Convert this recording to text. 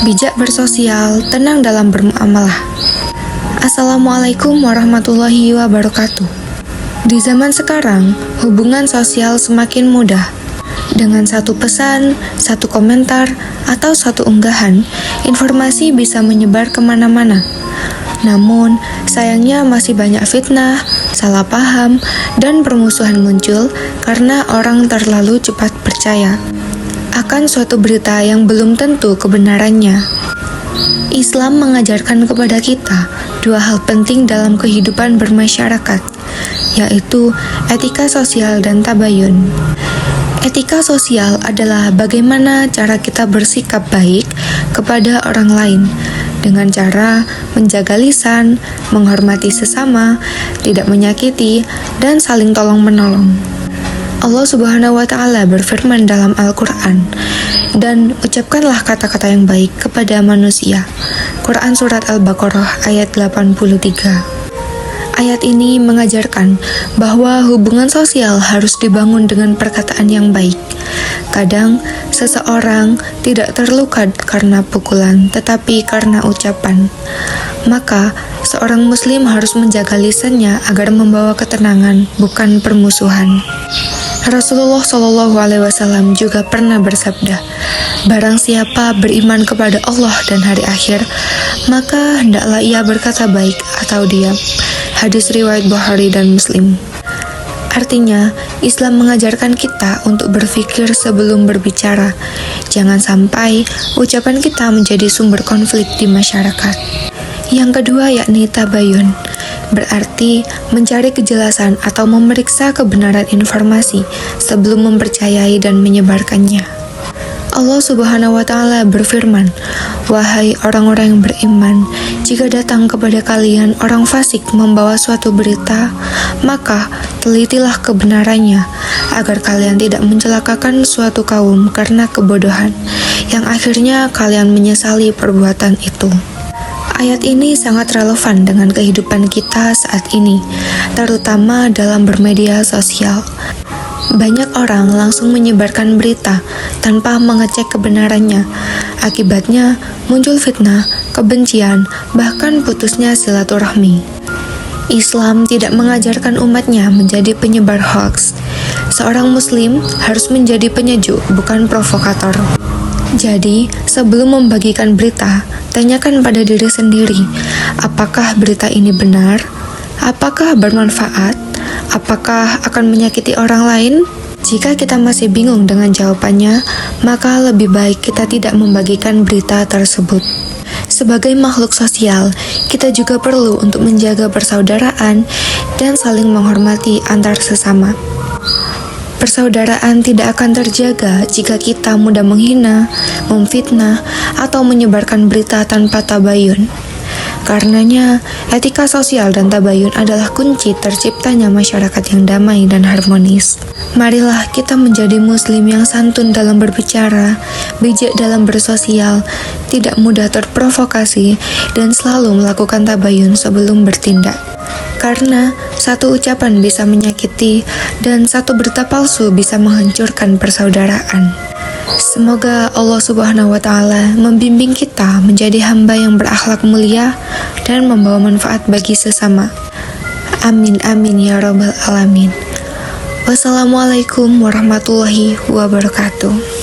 Bijak bersosial, tenang dalam bermuamalah. Assalamualaikum warahmatullahi wabarakatuh. Di zaman sekarang, hubungan sosial semakin mudah. Dengan satu pesan, satu komentar, atau satu unggahan, informasi bisa menyebar kemana-mana. Namun, sayangnya masih banyak fitnah, salah paham, dan permusuhan muncul karena orang terlalu cepat percaya akan suatu berita yang belum tentu kebenarannya. Islam mengajarkan kepada kita dua hal penting dalam kehidupan bermasyarakat, yaitu etika sosial dan tabayun. Etika sosial adalah bagaimana cara kita bersikap baik kepada orang lain dengan cara menjaga lisan, menghormati sesama, tidak menyakiti, dan saling tolong-menolong. Allah Subhanahu wa Ta'ala berfirman dalam Al-Quran, dan ucapkanlah kata-kata yang baik kepada manusia. Quran Surat Al-Baqarah ayat 83. Ayat ini mengajarkan bahwa hubungan sosial harus dibangun dengan perkataan yang baik. Kadang, seseorang tidak terluka karena pukulan, tetapi karena ucapan. Maka, seorang muslim harus menjaga lisannya agar membawa ketenangan, bukan permusuhan. Rasulullah SAW juga pernah bersabda, barang siapa beriman kepada Allah dan hari akhir, maka hendaklah ia berkata baik atau diam. Hadis riwayat Bukhari dan Muslim. Artinya, Islam mengajarkan kita untuk berpikir sebelum berbicara. Jangan sampai ucapan kita menjadi sumber konflik di masyarakat. Yang kedua yakni tabayun, berarti mencari kejelasan atau memeriksa kebenaran informasi sebelum mempercayai dan menyebarkannya. Allah Subhanahu wa Ta'ala berfirman, wahai orang-orang yang beriman, jika datang kepada kalian orang fasik membawa suatu berita, maka telitilah kebenarannya, agar kalian tidak mencelakakan suatu kaum karena kebodohan, yang akhirnya kalian menyesali perbuatan itu. Ayat ini sangat relevan dengan kehidupan kita saat ini, terutama dalam bermedia sosial. Banyak orang langsung menyebarkan berita tanpa mengecek kebenarannya. Akibatnya muncul fitnah, kebencian, bahkan putusnya silaturahmi. Islam tidak mengajarkan umatnya menjadi penyebar hoaks. Seorang muslim harus menjadi penyejuk, bukan provokator. Jadi, sebelum membagikan berita, tanyakan pada diri sendiri, apakah berita ini benar? Apakah bermanfaat? Apakah akan menyakiti orang lain? Jika kita masih bingung dengan jawabannya, maka lebih baik kita tidak membagikan berita tersebut. Sebagai makhluk sosial, kita juga perlu untuk menjaga persaudaraan dan saling menghormati antar sesama. Persaudaraan tidak akan terjaga jika kita mudah menghina, memfitnah, atau menyebarkan berita tanpa tabayun. Karenanya, etika sosial dan tabayun adalah kunci terciptanya masyarakat yang damai dan harmonis. Marilah kita menjadi muslim yang santun dalam berbicara, bijak dalam bersosial, tidak mudah terprovokasi, dan selalu melakukan tabayun sebelum bertindak. Karena satu ucapan bisa menyakiti dan satu berita palsu bisa menghancurkan persaudaraan. Semoga Allah Subhanahu wa Ta'ala membimbing kita menjadi hamba yang berakhlak mulia dan membawa manfaat bagi sesama. Amin amin ya rabbal alamin. Wassalamualaikum warahmatullahi wabarakatuh.